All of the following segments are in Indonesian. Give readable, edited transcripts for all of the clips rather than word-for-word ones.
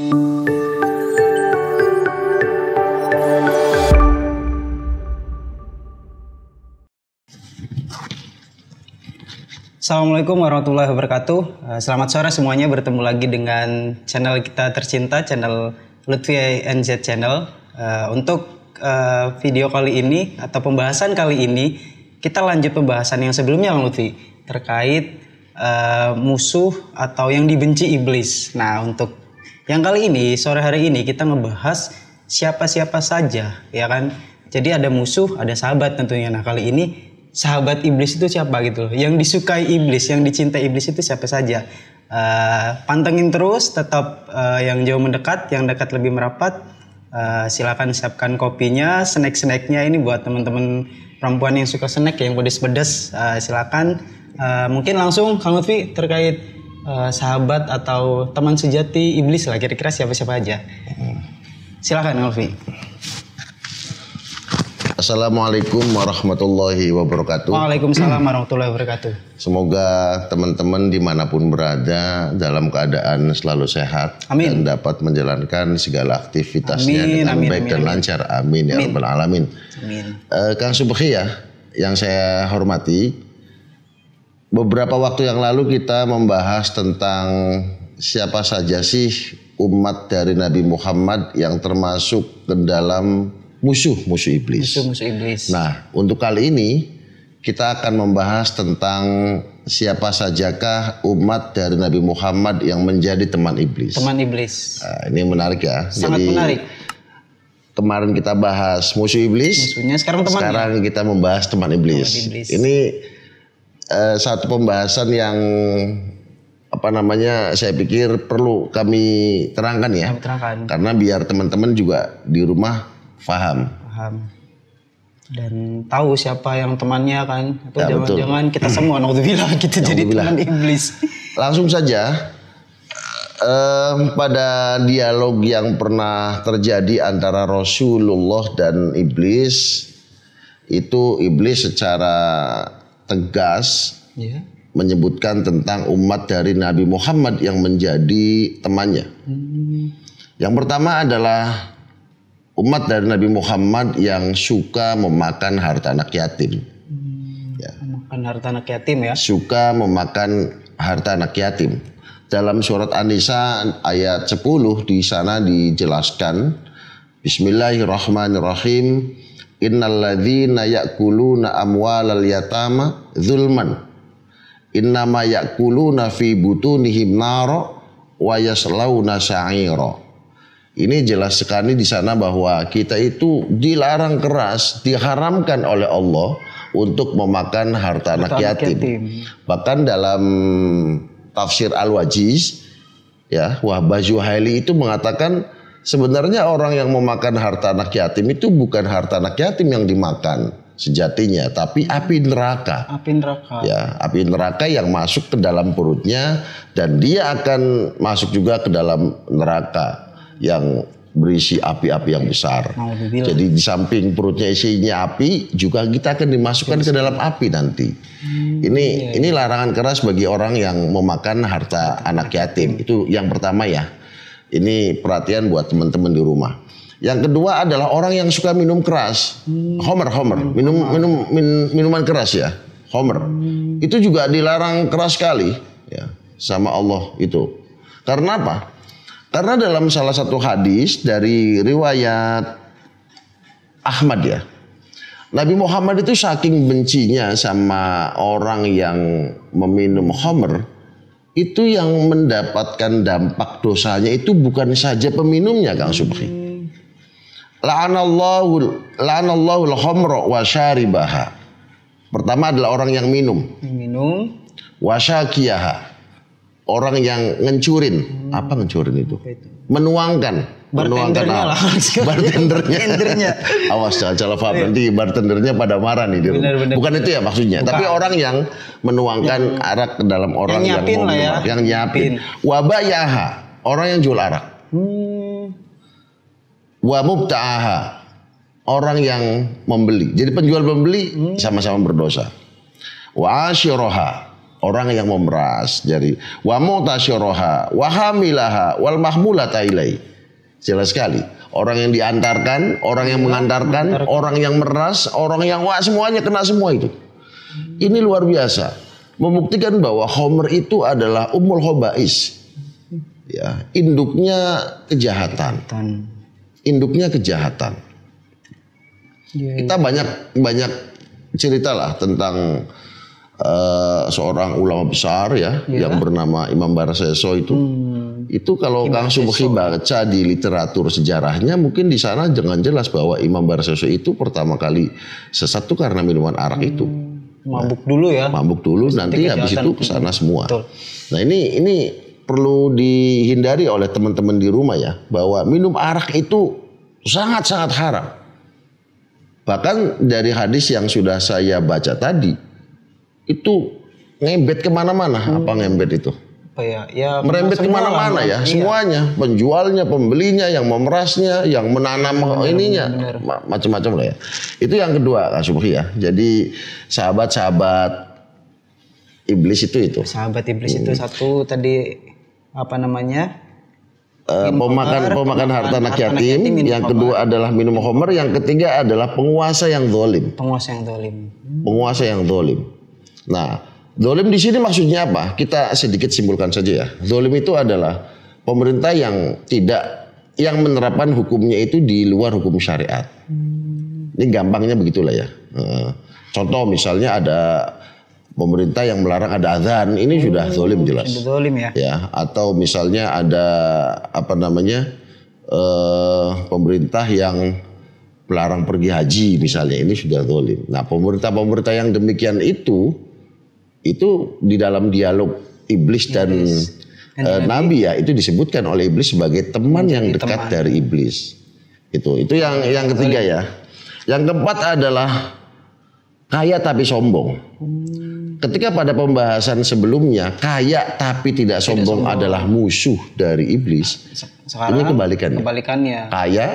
Assalamualaikum warahmatullahi wabarakatuh. Selamat sore semuanya, bertemu lagi dengan channel kita tercinta, channel Lutfi NZ Channel. Untuk video kali ini atau pembahasan kali ini, kita lanjut pembahasan yang sebelumnya Bang Lutfi, terkait musuh atau yang dibenci iblis. Nah, untuk yang kali ini, sore hari ini kita ngebahas siapa-siapa saja, ya kan? Jadi ada musuh, ada sahabat tentunya. Nah, kali ini sahabat iblis itu siapa gitu loh, yang disukai iblis, yang dicintai iblis itu siapa saja. Pantengin terus, tetap yang jauh mendekat, yang dekat lebih merapat. Silakan siapkan kopinya, snack-snacknya ini buat teman-teman perempuan yang suka snack, yang pedes-pedes. Silakan. Mungkin langsung Kang Lutfi terkait sahabat atau teman sejati iblis lah, kira-kira siapa-siapa aja. Silakan Kang Lutfi. Assalamualaikum warahmatullahi wabarakatuh. Waalaikumsalam warahmatullahi wabarakatuh. Semoga teman-teman dimanapun berada dalam keadaan selalu sehat. Amin. Dan dapat menjalankan segala aktivitasnya dengan baik dan lancar. Amin ya rabbal alamin. Amin. Kang Subhi ya, yang saya hormati, beberapa waktu yang lalu kita membahas tentang siapa saja sih umat dari Nabi Muhammad yang termasuk ke dalam musuh-musuh iblis. Musuh-musuh iblis. Nah, untuk kali ini kita akan membahas tentang siapa sajakah umat dari Nabi Muhammad yang menjadi teman iblis. Teman iblis. Nah, ini menarik ya. Sangat jadi, menarik. Kemarin kita bahas musuh iblis. Musuhnya, sekarang temannya. Sekarang kita membahas teman iblis. Teman iblis. Ini satu pembahasan yang saya pikir perlu kami terangkan ya. Kami terangkan. Karena biar teman-teman juga di rumah paham dan tahu siapa yang temannya kan, atau ya, jangan-jangan kita semua naudzubillah kita jadi teman iblis. Langsung saja pada dialog yang pernah terjadi antara Rasulullah dan iblis, itu iblis secara tegas menyebutkan tentang umat dari Nabi Muhammad yang menjadi temannya. Yang pertama adalah umat dari Nabi Muhammad yang suka memakan harta anak yatim. Memakan harta anak yatim ya. Suka memakan harta anak yatim. Dalam surat An-Nisa ayat 10 di sana dijelaskan, Bismillahirrahmanirrahim. Innalladzina ya'kuluna amwalal yatama zulman. Innama ya'kuluna fi butunihim nara wa yaslawna sa'ira. Ini jelas sekali di sana bahwa kita itu dilarang keras, diharamkan oleh Allah untuk memakan harta anak yatim. Bahkan dalam tafsir Al-Wajiz, ya, Wahbah Zuhaili itu mengatakan sebenarnya orang yang memakan harta anak yatim itu bukan harta anak yatim yang dimakan sejatinya, tapi api neraka. Api neraka. Ya, api neraka yang masuk ke dalam perutnya dan dia akan masuk juga ke dalam neraka yang berisi api-api yang besar. Jadi di samping perutnya isinya api, juga kita akan dimasukkan ke dalam api nanti. Ini larangan keras bagi orang yang memakan harta anak yatim. Itu yang pertama ya. Ini perhatian buat teman-teman di rumah. Yang kedua adalah orang yang suka minum keras. Homer, minuman keras ya. Homer. Itu juga dilarang keras sekali ya sama Allah itu. Karena apa? Karena dalam salah satu hadis dari riwayat Ahmad ya, Nabi Muhammad itu saking bencinya sama orang yang meminum khamr, itu yang mendapatkan dampak dosanya itu bukan saja peminumnya, Kang Subhi. La'anallahu al-khamra wa syaribaha. Pertama adalah orang yang minum. Wa syakiyaha. Orang yang ngencurin. Apa ngencurin itu? Menuangkan. Bartendernya lah. Bartendernya. Awas jangan salah paham, nanti bartendernya pada marah nih di rumah. Bukan itu ya maksudnya. Bukan. Tapi orang yang menuangkan arak ke dalam orang yang mau minum. Yang nyiapin. Wabayaha. Orang yang jual arak. Wa mubta'aha. Orang yang membeli. Jadi penjual pembeli sama-sama berdosa. Wa asyiraha. orang yang memeras, dari wa mutasyaraha wa hamilaha wal mahmulata ilai. Jelas sekali. Orang yang diantarkan, orang yang mengantarkan, orang yang meras, orang yang semuanya kena semua itu. Ini luar biasa. Membuktikan bahwa Homer itu adalah ummul khaba'is. Ya, induknya kejahatan. Induknya kejahatan. Kita banyak cerita lah tentang seorang ulama besar ya, yang bernama Imam Baraseso itu. Itu kalau Kang Subhi baca di literatur sejarahnya, mungkin di sana jangan jelas bahwa Imam Baraseso itu pertama kali sesat tuh karena minuman arak itu. Mabuk dulu ya. Mabuk dulu, nanti habis itu kesana semua. Betul. Nah ini perlu dihindari oleh teman-teman di rumah ya, bahwa minum arak itu sangat-sangat haram. Bahkan dari hadis yang sudah saya baca tadi, itu ngembet kemana-mana. Apa ngembet itu? Ya, merembet kemana-mana ya, semuanya, penjualnya, pembelinya, yang memerasnya, yang menanam ininya, macam-macam lah ya. Itu yang kedua Kak Subhi ya. Jadi sahabat-sahabat iblis itu. Sahabat iblis itu satu tadi apa namanya? Pemakan harta anak yatim. Yang kedua adalah minum homer. Yang ketiga adalah penguasa yang zalim. Penguasa yang zalim. Nah, zalim di sini maksudnya apa? Kita sedikit simpulkan saja ya. Zalim itu adalah pemerintah yang menerapkan hukumnya itu di luar hukum syariat. Ini gampangnya begitulah ya. Contoh misalnya ada pemerintah yang melarang ada azan, ini sudah zalim jelas. Zalim ya. Ya, atau misalnya ada apa namanya? Pemerintah yang melarang pergi haji misalnya, ini sudah zalim. Nah, pemerintah yang demikian itu di dalam dialog iblis dan nabi ya, itu disebutkan oleh iblis sebagai teman yang dekat dari iblis. Itu yang ketiga ya. Yang keempat adalah kaya tapi sombong. Ketika pada pembahasan sebelumnya kaya tapi tidak sombong adalah musuh dari iblis. Sekarang ini kebalikannya. Kaya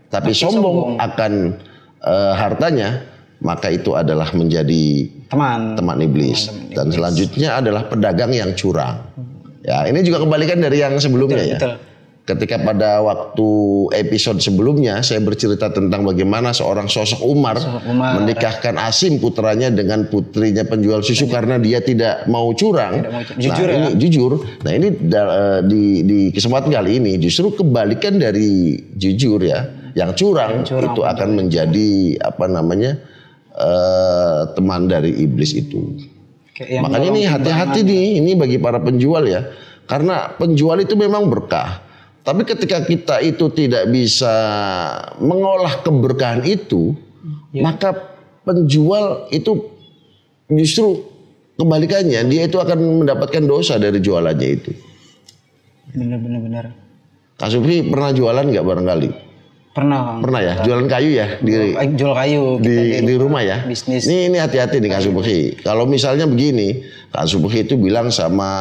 tapi sombong akan hartanya, maka itu adalah menjadi teman iblis. Dan selanjutnya adalah pedagang yang curang. Ya, ini juga kebalikan dari yang sebelumnya ya. Betul. Ketika pada waktu episode sebelumnya saya bercerita tentang bagaimana seorang sosok Umar menikahkan Asim putranya dengan putrinya penjual susu karena dia tidak mau curang. Jujur. Nah ini di kesempatan kali ini justru kebalikan dari jujur ya. Yang curang itu akan menjadi apa namanya teman dari iblis itu. Makanya ini hati-hati nih, ini bagi para penjual ya. Karena penjual itu memang berkah. Tapi ketika kita itu tidak bisa mengolah keberkahan itu, maka penjual itu justru kebalikannya, dia itu akan mendapatkan dosa dari jualannya itu. Benar. Kak Subhi pernah jualan nggak barangkali? Pernah ya, jualan kayu ya jual kayu di rumah ya. Bisnis. Ini hati-hati nih Kak Subhi. Kalau misalnya begini, Kak Subhi itu bilang sama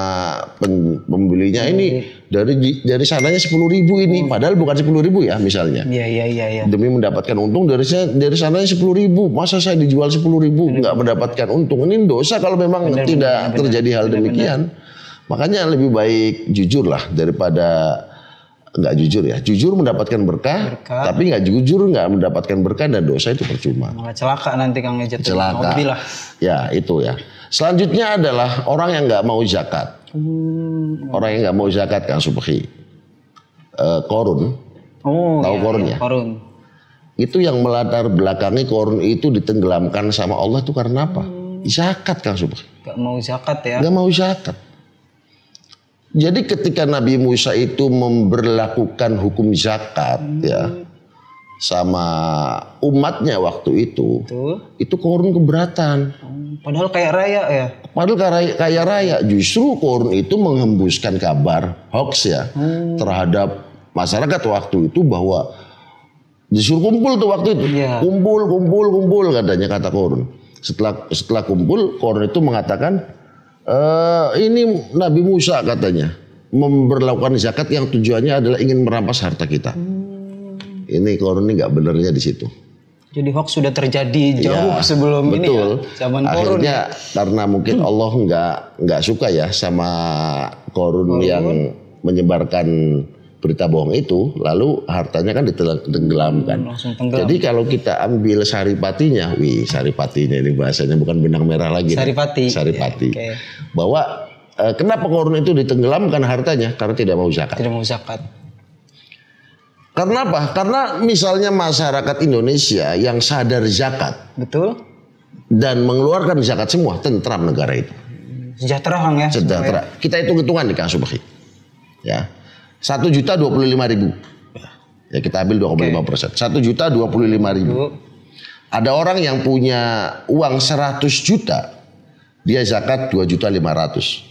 pembelinya ini dari sananya 10.000 ini, padahal bukan 10.000 ya misalnya. Iya. Demi mendapatkan untung dari sananya 10.000, masa saya dijual 10.000 nggak mendapatkan untung? Ini dosa kalau memang tidak terjadi hal demikian. Makanya lebih baik jujur lah daripada nggak jujur ya. Jujur mendapatkan berkah. Tapi nggak jujur nggak mendapatkan berkah dan dosa itu percuma. Malah celaka nanti Kang Ejat. Celaka. Ya itu ya. Selanjutnya adalah orang yang nggak mau zakat. Orang yang nggak mau zakat Kang Subhi. Korun. Tahu korun ya? Korun. Itu yang melatar belakangi korun itu ditenggelamkan sama Allah itu karena apa? Zakat Kang Subhi. Nggak mau zakat ya? Nggak mau zakat. Jadi ketika Nabi Musa itu memberlakukan hukum zakat ya sama umatnya waktu itu Korun keberatan. Padahal kaya raya ya. Padahal kaya raya. Justru Korun itu menghembuskan kabar hoax ya terhadap masyarakat waktu itu bahwa disuruh kumpul tuh waktu itu. Yeah. Kumpul katanya kata Korun. Setelah kumpul Korun itu mengatakan ini Nabi Musa katanya memberlakukan zakat yang tujuannya adalah ingin merampas harta kita. Ini Korun ini nggak benernya di situ. Jadi hoax sudah terjadi jauh sebelum ini ya, zaman Korun. Akhirnya karena mungkin Allah nggak suka ya sama Korun yang menyebarkan berita bohong itu, lalu hartanya kan ditenggelamkan. Jadi kalau kita ambil saripatinya, saripatinya ini bahasanya bukan benang merah lagi. Saripati. Ya, bahwa kenapa Korun itu ditenggelamkan hartanya? Karena tidak mau zakat. Tidak mau zakat. Karena apa? Karena misalnya masyarakat Indonesia yang sadar zakat, betul, dan mengeluarkan zakat semua, tentram negara itu. Sejahtera Kang ya. Sejahtera. Kita hitung-hitungan nih Kang Subhi. Ya, 1.025.000. Ya kita ambil 25%. 1.025.000. Ada orang yang punya uang 100 juta, dia zakat 2.500.000.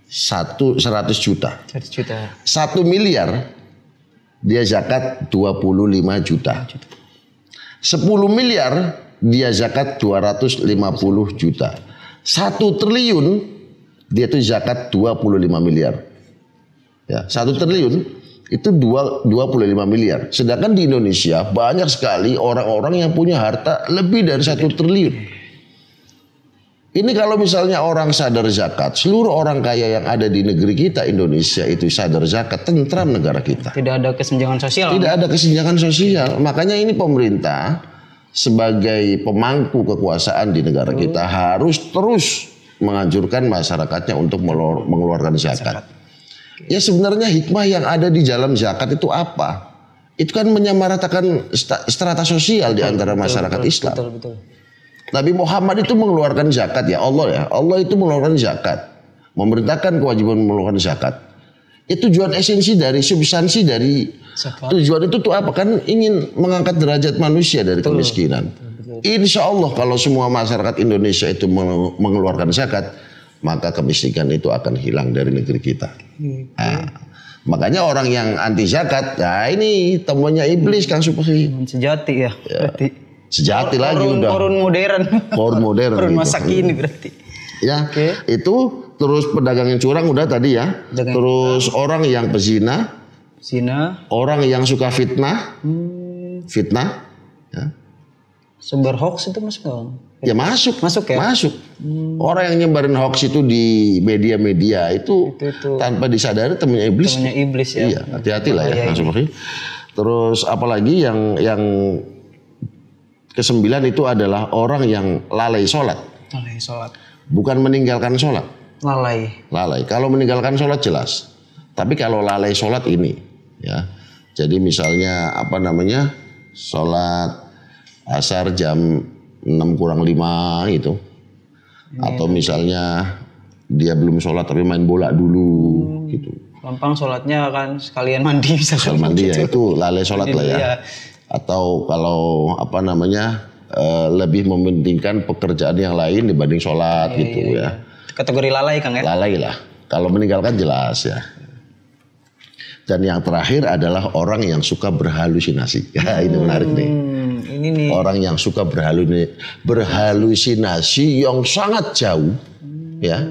100 juta. 100 juta. 1 miliar. Dia zakat 25 juta. 10 miliar dia zakat 250 juta. 1 triliun dia tuh zakat 25 miliar. Ya, 1 triliun itu 25 miliar. Sedangkan di Indonesia banyak sekali orang-orang yang punya harta lebih dari 1 triliun. Ini kalau misalnya orang sadar zakat, seluruh orang kaya yang ada di negeri kita Indonesia itu sadar zakat, tentram negara kita. Tidak ada kesenjangan sosial. Tidak ada kesenjangan sosial. Makanya ini pemerintah sebagai pemangku kekuasaan di negara kita harus terus menganjurkan masyarakatnya untuk mengeluarkan zakat. Ya sebenarnya hikmah yang ada di dalam zakat itu apa? Itu kan menyamaratakan strata sosial di antara masyarakat Islam. Betul. Nabi Muhammad itu mengeluarkan zakat ya. Allah itu mengeluarkan zakat. Memerintahkan kewajiban mengeluarkan zakat. Itu tujuan esensi dari substansi dari zakat. Tujuan itu tuh apa? Kan ingin mengangkat derajat manusia dari kemiskinan. Insya Allah kalau semua masyarakat Indonesia itu mengeluarkan zakat, maka kemiskinan itu akan hilang dari negeri kita. Nah, makanya orang yang anti zakat, nah ini temuannya iblis Kang Supri. Sejati ya. Berarti. Sejati lagi udah. Korun modern. Korun modern. Korun gitu. masa kini berarti. Ya, itu terus pedagang yang curang udah tadi ya. Terus orang yang pezina. Orang yang suka fitnah. Fitnah. Ya. Sumber hoax itu masuk nggak? Ya masuk. Masuk ya? Masuk. Orang yang nyebarin hoax itu di media-media itu tanpa disadari temannya iblis. Temannya iblis ya. Iya, hati-hati lah ya. Terus apalagi yang kesembilan itu adalah orang yang lalai sholat. Lalai sholat. Bukan meninggalkan sholat. Lalai. Kalau meninggalkan sholat jelas. Tapi kalau lalai sholat ini, ya. Jadi misalnya sholat asar jam 6:45 gitu. Atau misalnya dia belum sholat tapi main bola dulu gitu. Gampang sholatnya kan sekalian mandi bisa. Sekalian mandi ya itu lalai sholat lah ya. Atau kalau lebih mementingkan pekerjaan yang lain dibanding sholat gitu ya. Kategori lalai Kang ya? Lalai lah. Kalau meninggalkan jelas ya. Dan yang terakhir adalah orang yang suka berhalusinasi. Ya, ini menarik nih. Ini nih. Orang yang suka berhalusinasi yang sangat jauh ya.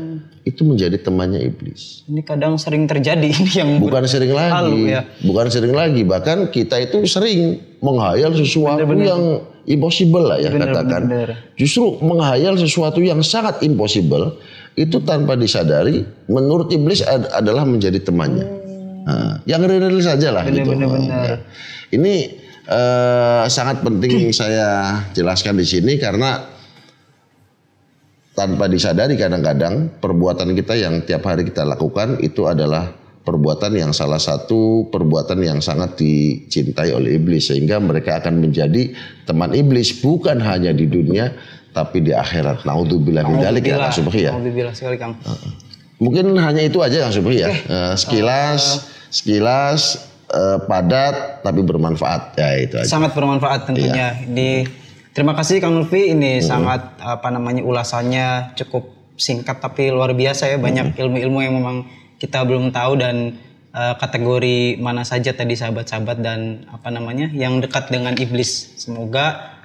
Itu menjadi temannya iblis. Ini kadang sering terjadi ini yang bukan sering lagi, bukan sering lagi. Bahkan kita itu sering menghayal sesuatu yang impossible lah ya katakan. Justru menghayal sesuatu yang sangat impossible itu tanpa disadari, menurut iblis adalah menjadi temannya. Nah, yang real saja lah gitu. Ya. Ini sangat penting saya jelaskan di sini karena tanpa disadari kadang-kadang perbuatan kita yang tiap hari kita lakukan itu adalah perbuatan yang salah satu perbuatan yang sangat dicintai oleh iblis sehingga mereka akan menjadi teman iblis bukan hanya di dunia tapi di akhirat. Naudzubillah min dzalik ya Kang Subhi ya. Naudzubillah sekali Kang. Mungkin hanya itu aja Kang Subhi ya. Sekilas padat tapi bermanfaat ya itu aja. Sangat bermanfaat tentunya Terima kasih Kang Lutfi, ini sangat ulasannya cukup singkat tapi luar biasa ya, banyak ilmu-ilmu yang memang kita belum tahu dan kategori mana saja tadi sahabat-sahabat dan yang dekat dengan iblis. Semoga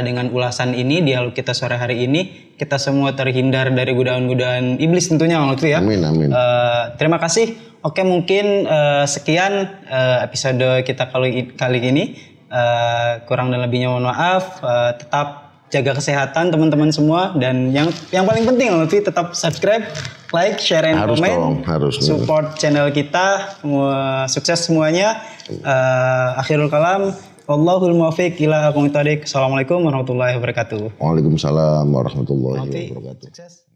dengan ulasan ini, dialog kita sore hari ini, kita semua terhindar dari godaan-godaan iblis tentunya Kang Lutfi ya. Amin. Terima kasih. Oke, mungkin sekian episode kita kali ini. Kurang dan lebihnya mohon maaf. Tetap jaga kesehatan teman-teman semua, dan yang paling penting Lutfi tetap subscribe, like, share, and comment. Harus support channel kita. Sukses semuanya. Akhirul kalam, wallahul muwaffiq ila aqwamit thoriq. Assalamualaikum warahmatullahi wabarakatuh. Waalaikumsalam warahmatullahi wabarakatuh. Sukses.